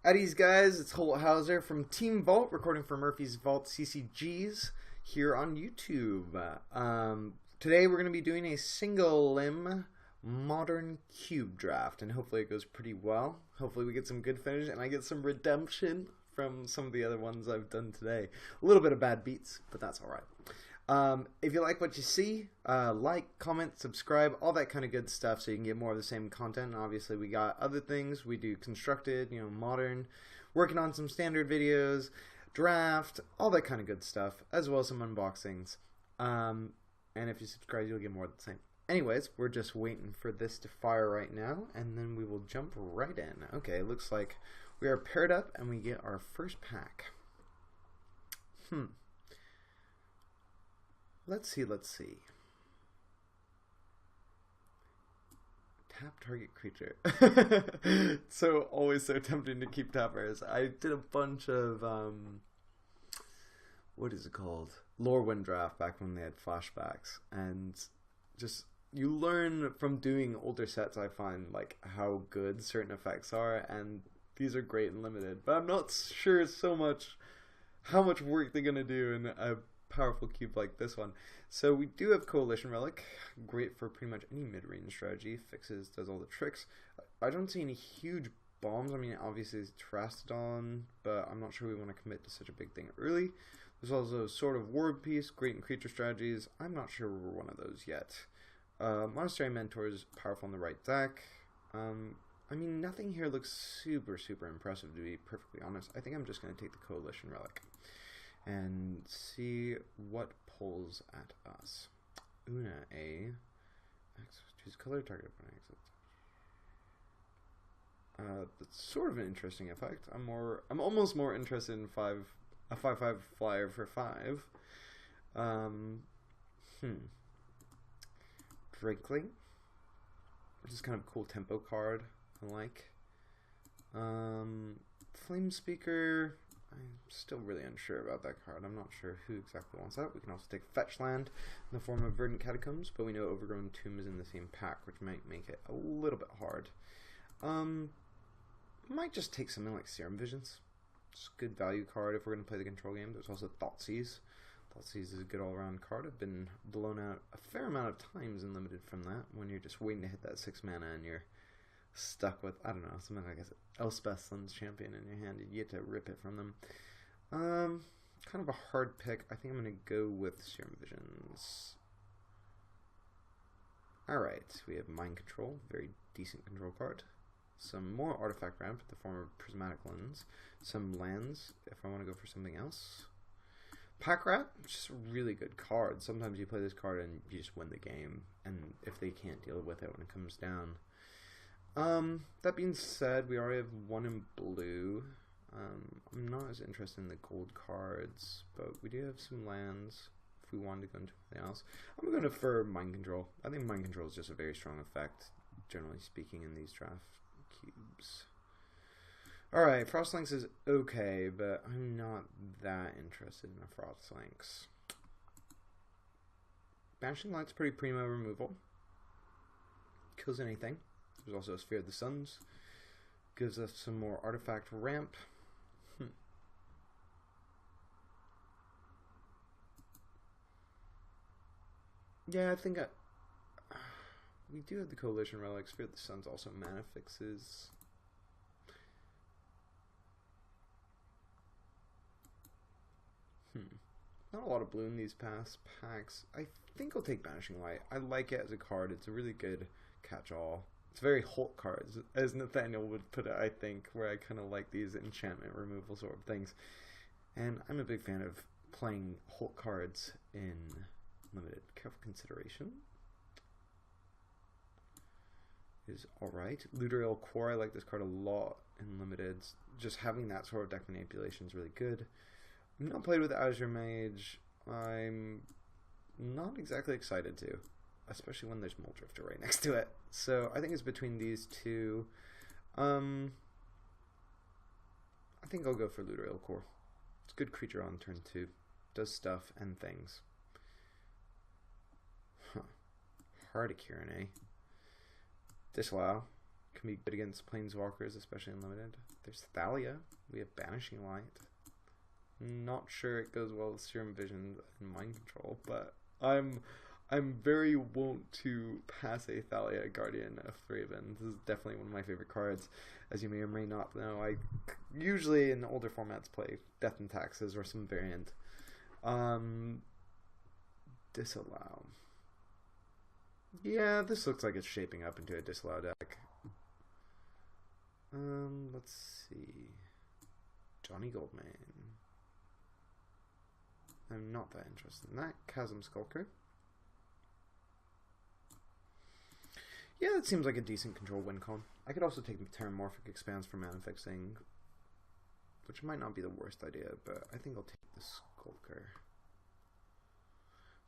Howdy's guys, it's Holt Hauser from Team Vault, recording for Murphy's Vault CCGs here on YouTube. Today we're going to be doing a single limb modern cube draft, and hopefully it goes pretty well. Hopefully we get some good finish and I get some redemption from some of the other ones I've done today. A little bit of bad beats, but that's alright. If you like what you see, like, comment, subscribe, all that kind of good stuff so you can get more of the same content. And obviously we got other things. We do constructed, modern, working on some standard videos, draft, all that kind of good stuff, as well as some unboxings. And if you subscribe, you'll get more of the same. Anyways, we're just waiting for this to fire right now, and then we will jump right in. Okay, looks like we are paired up, and we get our first pack. Let's see. Tap target creature. So always so tempting to keep tappers. I did a bunch of what is it called? Lorewind draft back when they had flashbacks, and just you learn from doing older sets, I find, like how good certain effects are, and these are great and limited. But I'm not sure so much how much work they're gonna do in a powerful cube like this one. So we do have Coalition Relic, great for pretty much any mid-range strategy, fixes, does all the tricks. I don't see any huge bombs. I mean, obviously it's Trastodon, but I'm not sure we want to commit to such a big thing early. There's also Sword of War Piece, great in creature strategies. I'm not sure we're one of those yet. Monastery Mentor is powerful in the right deck. I mean, nothing here looks super impressive, to be perfectly honest. I think I'm just going to take the Coalition Relic and see what pulls at us. Una A. Choose color, target opponent. That's sort of an interesting effect. I'm almost more interested in a 5/5 flyer for 5. Drakeling, which is kind of a cool tempo card. I like. Flame Speaker. I'm still really unsure about that card. I'm not sure who exactly wants that. We can also take Fetch Land in the form of Verdant Catacombs, but we know Overgrown Tomb is in the same pack, which might make it a little bit hard. Might just take something like Serum Visions. It's a good value card if we're going to play the control game. There's also Thoughtseize. Thoughtseize is a good all-around card. I've been blown out a fair amount of times and limited from that, when you're just waiting to hit that 6 mana and you're stuck with, I don't know, something like Elspeth Sun's Champion in your hand. You get to rip it from them. Kind of a hard pick. I think I'm going to go with Serum Visions. Alright, we have Mind Control, very decent control card. Some more Artifact Ramp in the form of Prismatic Lens. Some lands, if I want to go for something else. Pack Rat, just a really good card. Sometimes you play this card and you just win the game, and if they can't deal with it when it comes down. That being said, we already have one in blue. I'm not as interested in the gold cards, but we do have some lands if we wanted to go into anything else. I'm going to for Mind Control. I think Mind Control is just a very strong effect, generally speaking, in these draft cubes. Alright, Frostlinks is okay, but I'm not that interested in a Frostlinks. Banishing Light's pretty primo removal. Kills anything. There's also a Sphere of the Suns. Gives us some more Artifact Ramp. Yeah, I think we do have the Coalition Relic. Sphere of the Suns also mana fixes. Not a lot of blue in these past packs. I think I'll take Banishing Light. I like it as a card. It's a really good catch-all. It's very Holt cards, as Nathaniel would put it, I think, where I kind of like these enchantment removal sort of things. And I'm a big fan of playing Holt cards in limited. Careful Consideration is alright. Looter Core, I like this card a lot in limited. Just having that sort of deck manipulation is really good. I'm not played with Azure Mage. I'm not exactly excited to, especially when there's Muldrifter right next to it. So I think it's between these two. I think I'll go for Looter Core. It's a good creature on turn 2. Does stuff and things. Hard to Kieran, eh? Disallow. Can be good against planeswalkers, especially in limited. There's Thalia. We have Banishing Light. Not sure it goes well with Serum Vision and Mind Control, but I'm very wont to pass a Thalia Guardian of Thraben. This is definitely one of my favorite cards. As you may or may not know, I usually in older formats play Death and Taxes or some variant. Disallow. Yeah, this looks like it's shaping up into a disallow deck. Let's see. Johnny Goldmane. I'm not that interested in that. Chasm Skulker. Yeah, that seems like a decent control win con. I could also take Terramorphic Expanse for mana fixing, which might not be the worst idea, but I think I'll take the Skulker.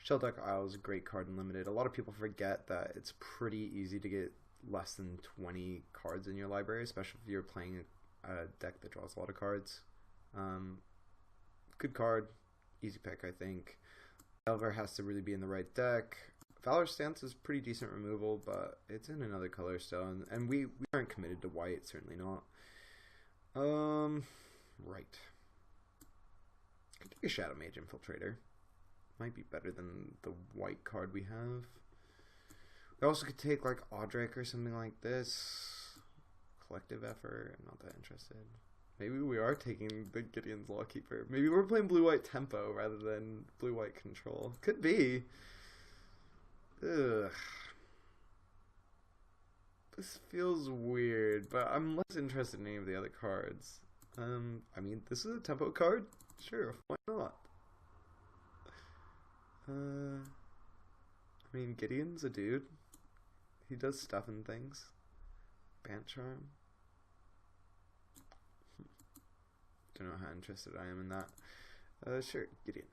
Shelldeck Isle is a great card in limited. A lot of people forget that it's pretty easy to get less than 20 cards in your library, especially if you're playing a deck that draws a lot of cards. Good card, easy pick, I think. Delver has to really be in the right deck. Valor Stance is pretty decent removal, but it's in another color still, and we aren't committed to white, certainly not. Right. Could take a Shadow Mage Infiltrator. Might be better than the white card we have. We also could take like Audric or something like this. Collective Effort, I'm not that interested. Maybe we are taking the Gideon's Lawkeeper. Maybe we're playing blue-white tempo rather than blue-white control. Could be. Ugh. This feels weird, but I'm less interested in any of the other cards. I mean, this is a tempo card? Sure, why not? I mean, Gideon's a dude. He does stuff and things. Bant Charm. Don't know how interested I am in that. Sure, Gideon.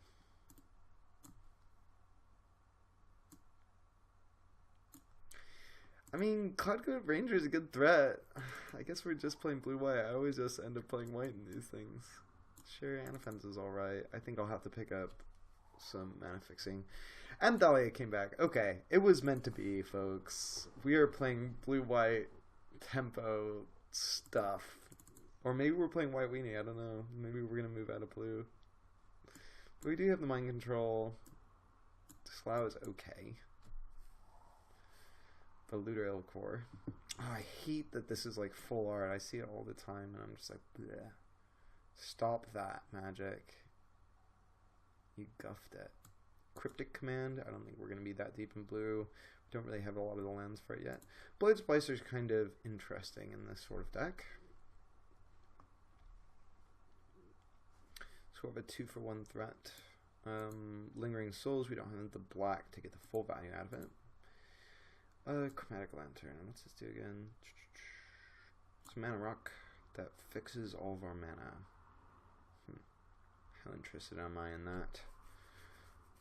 I mean, Cloudcoat Ranger is a good threat. I guess we're just playing blue-white. I always just end up playing white in these things. Sure, Anafen's is alright. I think I'll have to pick up some mana fixing. And Thalia came back. Okay, it was meant to be, folks. We are playing blue-white tempo stuff. Or maybe we're playing white weenie, I don't know. Maybe we're going to move out of blue. But we do have the mind control. Slough is okay. The Looter Elcor. Oh, I hate that this is like full art. I see it all the time and I'm just like, bleh. Stop that, Magic. You guffed it. Cryptic Command. I don't think we're going to be that deep in blue. We don't really have a lot of the lands for it yet. Blade Splicer is kind of interesting in this sort of deck. So we have a 2-for-1 threat. Lingering Souls. We don't have the black to get the full value out of it. Chromatic Lantern. What's this do again? It's Mana Rock that fixes all of our mana. How interested am I in that?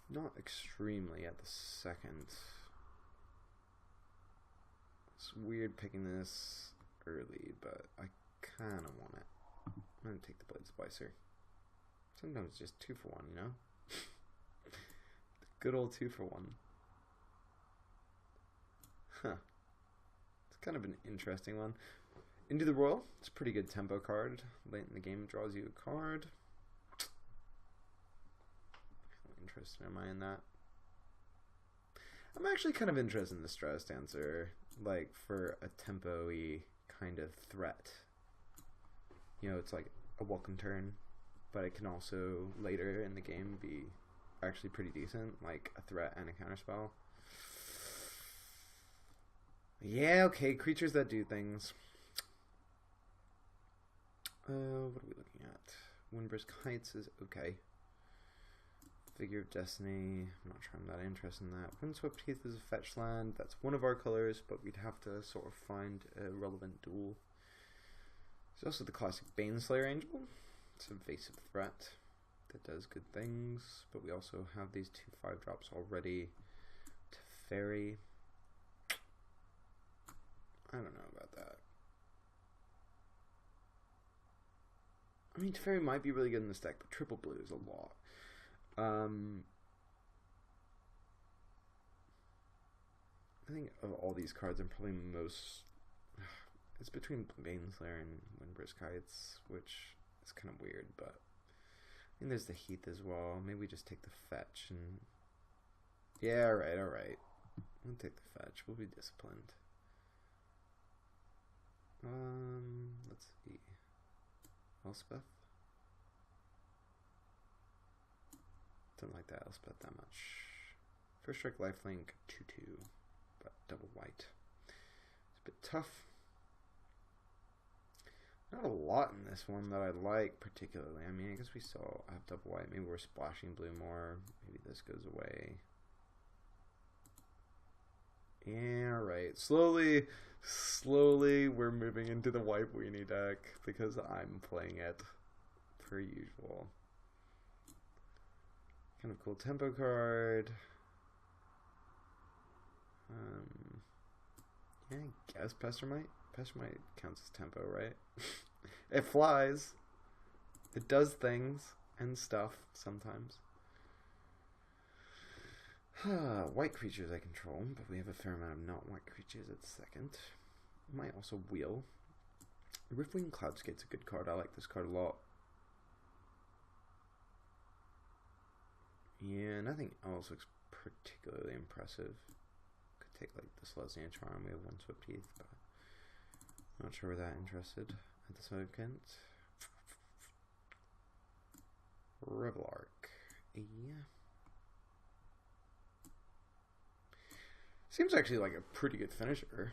Not extremely at the second. It's weird picking this early, but I kind of want it. I'm going to take the Blade Splicer. Sometimes it's just 2-for-1, you know? Good old 2-for-1. Huh. It's kind of an interesting one. Into the Royal. It's a pretty good tempo card. Late in the game, it draws you a card. How interested am I in that? I'm actually kind of interested in the Stress Dancer, like for a tempo-y kind of threat. You know, it's like a welcome turn, but it can also later in the game be actually pretty decent, like a threat and a counterspell. Yeah, okay, creatures that do things. What are we looking at? Windbrisk Heights is okay. Figure of Destiny, I'm not sure I'm that interested in that. Windswept Heath is a fetch land. That's one of our colors, but we'd have to sort of find a relevant duel. There's also the classic Baneslayer Angel. It's an evasive threat that does good things, but we also have these 2 5-drops already. Teferi. I don't know about that. I mean, Teferi might be really good in this deck, but triple blue is a lot. I think of all these cards, I'm probably most... It's between Baneslayer and Windbrisk Heights, which is kind of weird, but I think there's the Heath as well. Maybe we just take the fetch and... Yeah, alright. We'll take the fetch. We'll be disciplined. Let's see. Elspeth? Don't like that Elspeth that much. First strike lifelink 2/2, but double white. It's a bit tough. Not a lot in this one that I like particularly. I mean, I guess we still have double white. Maybe we're splashing blue more. Maybe this goes away. Yeah, right. Slowly, we're moving into the white weenie deck because I'm playing it per usual. Kind of cool tempo card. Yeah, I guess Pestermite. Pestermite counts as tempo, right? It flies. It does things and stuff sometimes. White creatures I control, but we have a fair amount of not white creatures at second. Might also wheel. Riftwing Cloudscape's a good card. I like this card a lot. Yeah, nothing else looks particularly impressive. Could take like the Celestia Charm. We have one Swift Heath, but not sure we're that interested at the second. Revelark. Yeah. Seems actually like a pretty good finisher.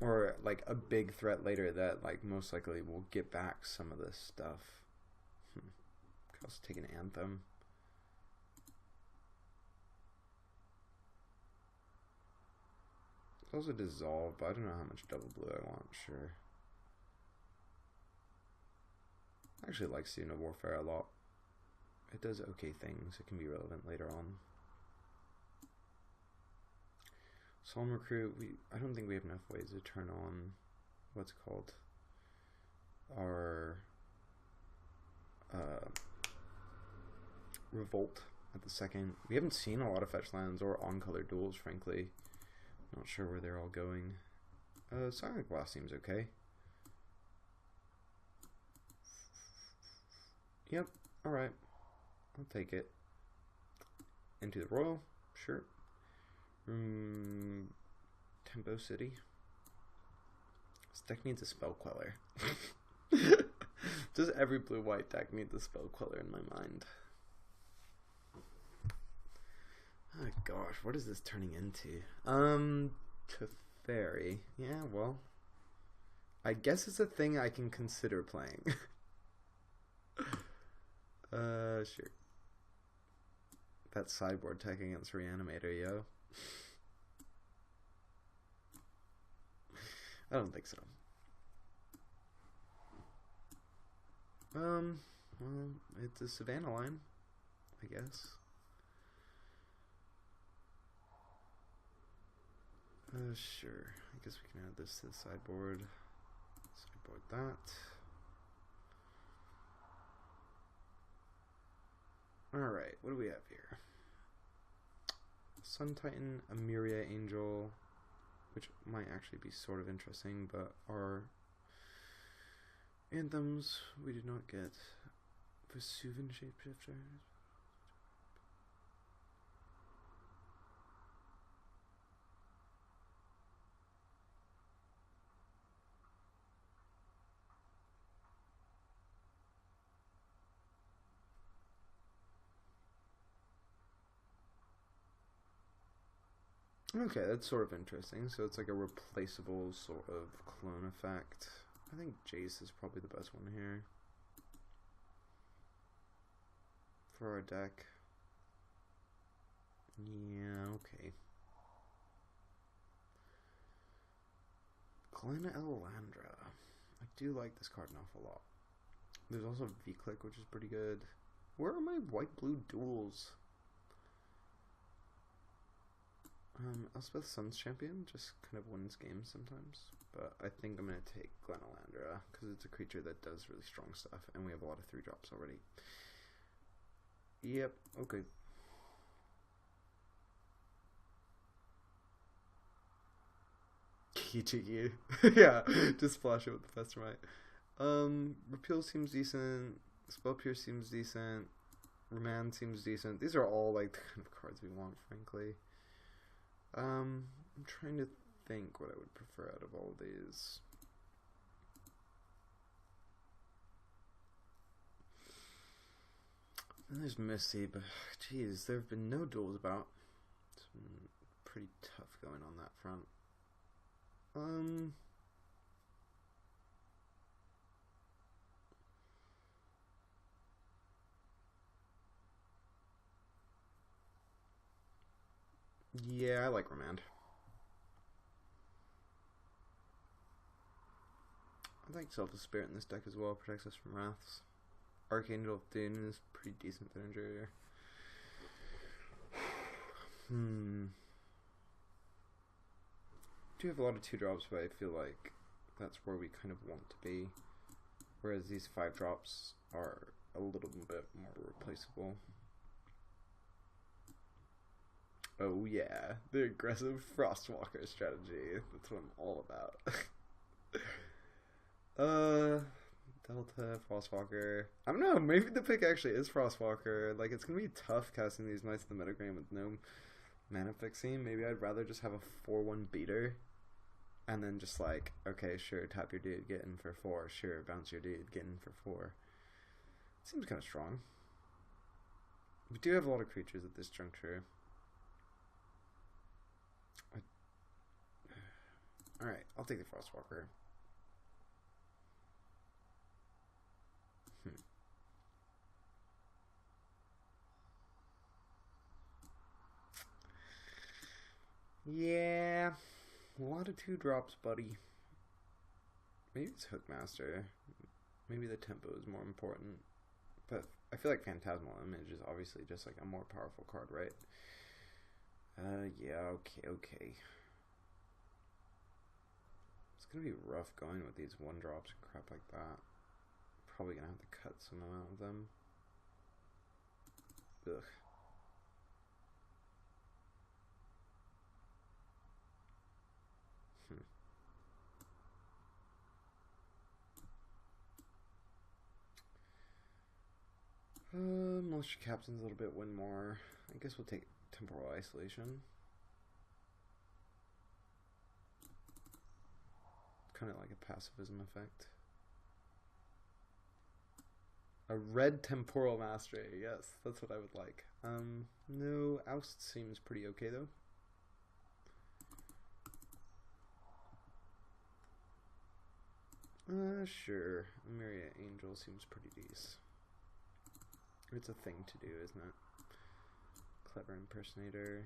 Or like a big threat later that like most likely will get back some of this stuff. Could also take an Anthem. It's also dissolve, but I don't know how much double blue I want, sure. I actually like Student of Warfare a lot. It does okay things. It can be relevant later on. Solemn Recruit, I don't think we have enough ways to turn on what's called our Revolt at the second. We haven't seen a lot of fetch lands or on-color duels, frankly. Not sure where they're all going. Silent Blast seems okay. Yep, alright. I'll take it. Into the Royal, sure. Tempo City. This deck needs a Spell Queller. Just every blue-white deck needs a Spell Queller in my mind. Oh gosh, what is this turning into? Teferi. Yeah, well, I guess it's a thing I can consider playing. Sure. That sideboard tech against Reanimator, yo. I don't think so. Well, it's a Savannah line, I guess. Sure. I guess we can add this to the sideboard. Sideboard that. Alright, what do we have here? Sun Titan, a Myria Angel, which might actually be sort of interesting, but our anthems we did not get. Vesuvian Shapeshifter. Okay, that's sort of interesting. So it's like a replaceable sort of clone effect. I think Jace is probably the best one here for our deck. Yeah, okay. Glenna Elandra. I do like this card an awful lot. There's also V-Click, which is pretty good. Where are my white-blue duels? Elspeth Sun's Champion just kind of wins games sometimes, but I think I'm going to take Glenna Elandra because it's a creature that does really strong stuff, and we have a lot of 3-drops already. Yep, okay. cheeky, cheeky. Yeah, just splash it with the Festermite. Repeal seems decent. Spell Pierce seems decent. Remand seems decent. These are all like the kind of cards we want, frankly. I'm trying to think what I would prefer out of all of these. And there's Misty, but geez, there have been no duels about. It's been pretty tough going on that front. Yeah, I like Remand. I like Selfless Spirit in this deck as well. Protects us from Wraths. Archangel of Doom is pretty decent Thunderer. Do have a lot of 2-drops, but I feel like that's where we kind of want to be. Whereas these 5-drops are a little bit more replaceable. Oh yeah, the aggressive Frostwalker strategy. That's what I'm all about. Delta, Frostwalker. I don't know, maybe the pick actually is Frostwalker. Like, it's gonna be tough casting these Knights of the Metagram with no mana fixing. Maybe I'd rather just have a 4-1 beater. And then just like, okay, sure, tap your dude, get in for 4. Sure, bounce your dude, get in for 4. Seems kind of strong. We do have a lot of creatures at this juncture. Alright, I'll take the Frostwalker. Yeah, a lot of 2-drops, buddy. Maybe it's Hookmaster. Maybe the tempo is more important. But I feel like Phantasmal Image is obviously just like a more powerful card, right? Yeah, okay. It's gonna be rough going with these 1-drops and crap like that. Probably gonna have to cut some amount of them. Ugh. Militia Captain's a little bit win more. I guess we'll take Temporal Isolation. Kind of like a pacifism effect. A red Temporal Mastery, yes, that's what I would like. No, Oust seems pretty okay though. Sure. Myriad Angel seems pretty decent. It's a thing to do, isn't it? Clever Impersonator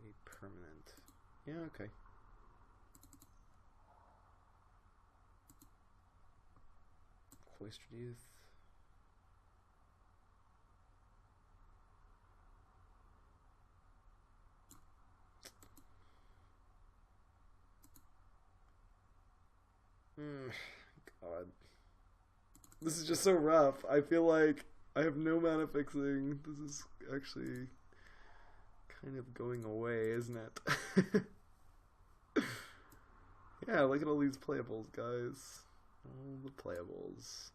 has a permanent. Yeah, okay. Cloistered Youth. God. This is just so rough. I feel like I have no mana fixing. This is actually kind of going away, isn't it? Yeah, look at all these playables, guys. All the playables.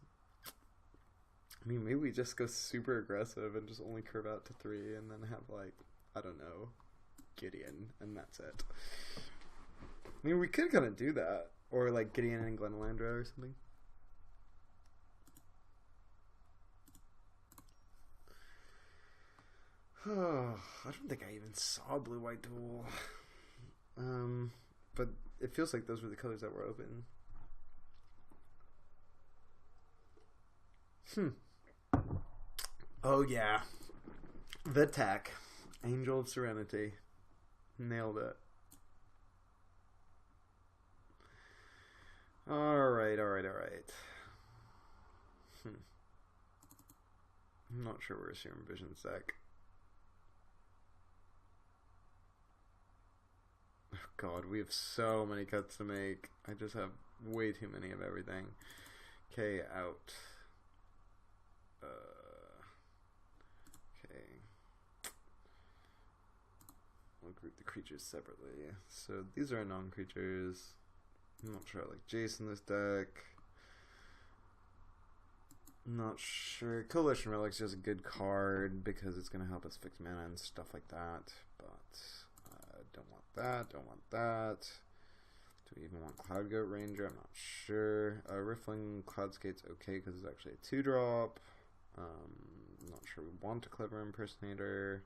I mean, maybe we just go super aggressive and just only curve out to 3 and then have, like, I don't know, Gideon, and that's it. I mean, we could kind of do that. Or, like, Gideon and Glenalandra or something. Oh, I don't think I even saw Blue-White Duel. But it feels like those were the colors that were open. Oh yeah. The tech. Angel of Serenity. Nailed it. Alright. I'm not sure where Serum Vision's deck. Oh god, we have so many cuts to make. I just have way too many of everything. Okay, out. Okay. We'll group the creatures separately. So these are non-creatures. I'm not sure I like Jason this deck. Not sure. Coalition Relic's just a good card because it's going to help us fix mana and stuff like that. But don't want that. Don't want that. Do we even want Cloud Goat Ranger? I'm not sure. Riffling Cloudskate's okay because it's actually a 2-drop. Not sure we want a Clever Impersonator.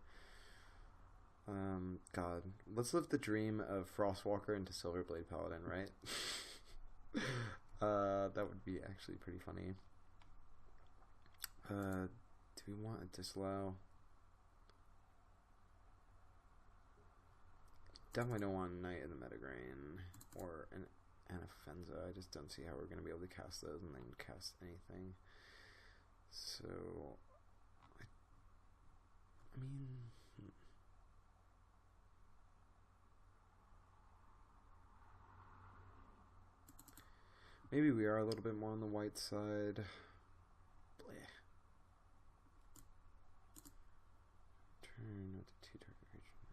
God, let's live the dream of Frostwalker into Silverblade Paladin, right? That would be actually pretty funny. Do we want a Disallow? Definitely don't want Knight in the Metagrain or an Anafenza. I just don't see how we're going to be able to cast those and then cast anything. So, I mean, maybe we are a little bit more on the white side. Blech. Turn with the 2 target creature.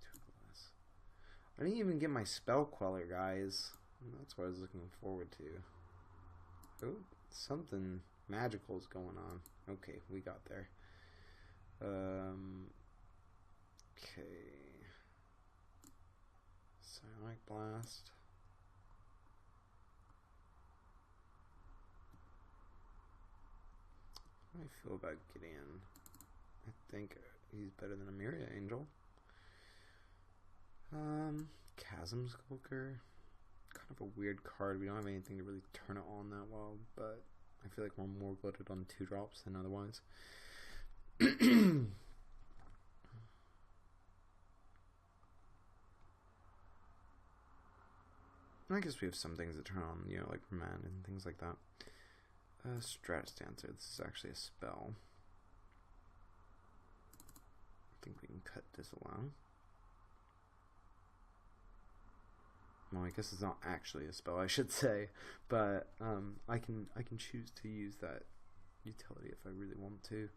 2 less. I didn't even get my Spell Queller, guys. That's what I was looking forward to. Oh, something magical is going on. Okay, we got there. Okay. Psionic Blast. How do I feel about Gideon? I think he's better than a Myria Angel. Chasm Skulker. Kind of a weird card. We don't have anything to really turn it on that well, but I feel like we're more bloated on 2-drops than otherwise. I guess we have some things that turn on, you know, like Remand and things like that. Stratus Dancer. This is actually a spell. I think we can cut Disallow. Well, I guess it's not actually a spell, I should say, but I can choose to use that utility if I really want to.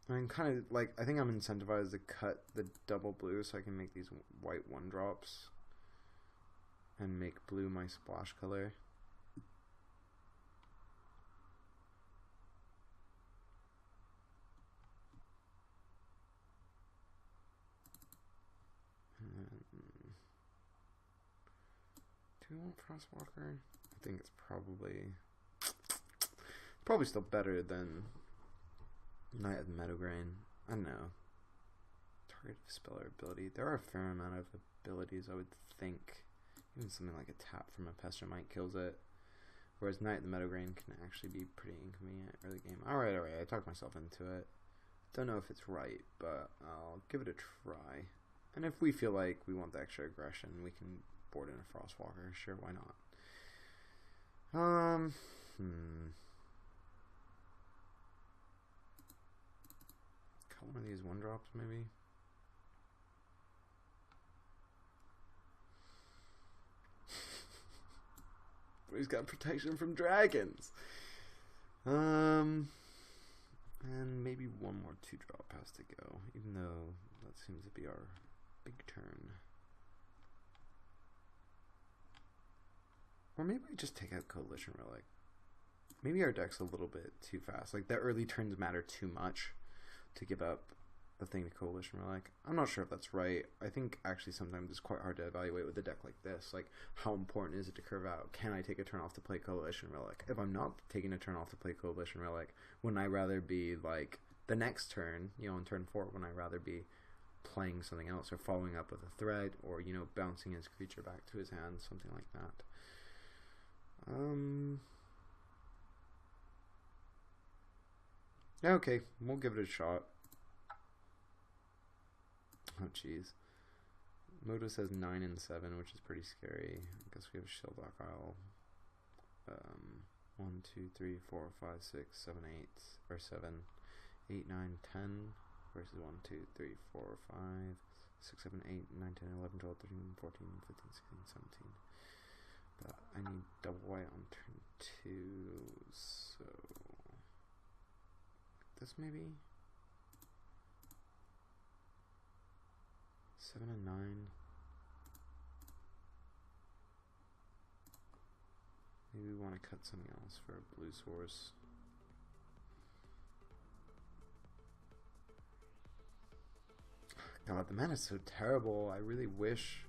I'm kind of like, I think I'm incentivized to cut the double blue so I can make these white 1-drops and make blue my splash color. Do we want Frostwalker? I think it's probably still better than Knight of the Meadowgrain. I don't know. Target speller ability. There are a fair amount of abilities I would think. Even something like a tap from a Pestilmite kills it. Whereas Knight of the Meadowgrain can actually be pretty inconvenient early game. Alright, I talked myself into it. Don't know if it's right, but I'll give it a try. And if we feel like we want the extra aggression, we can board in a Frostwalker. Sure, why not? Cut one of these 1-drops, maybe. But he's got protection from dragons. And maybe one more 2-drop has to go, even though that seems to be our big turn. Or maybe we just take out Coalition Relic. Maybe our deck's a little bit too fast. Like, the early turns matter too much to give up the thing to Coalition Relic. I'm not sure if that's right. I think actually sometimes it's quite hard to evaluate with a deck like this. Like, how important is it to curve out? Can I take a turn off to play Coalition Relic? If I'm not taking a turn off to play Coalition Relic, wouldn't I rather be, like, the next turn, you know, on turn 4, wouldn't I rather be playing something else or following up with a threat or, you know, bouncing his creature back to his hand, something like that. Okay, we'll give it a shot. Oh, jeez. Moto says 9 and 7, which is pretty scary. I guess we have Shieldlock Isle. 1, 2, 3, 4, 5, 6, 7, 8, or 7, 8, 9, 10, versus 1, 2, 3, 4, 5, 6, 7, 8, 9, 10, 11, 12, 13, 14, 15, 16, 17. But I need double white on turn 2, so this maybe? 7 and 9. Maybe we want to cut something else for a blue source. God, the mana is so terrible. I really wish.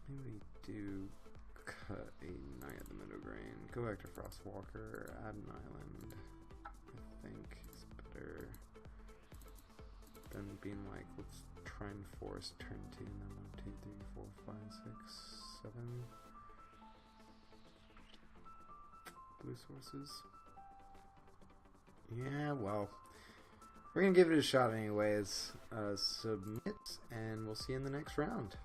Maybe we do cut a Knight of the Midowgrain. Go back to Frostwalker. Add an island. I think it's better than being like, let's try and force turn 2 and then 1, 2, 3, 4, 5, 6, 7 blue sources. Yeah, well, we're gonna give it a shot anyways. Submit, and we'll see you in the next round.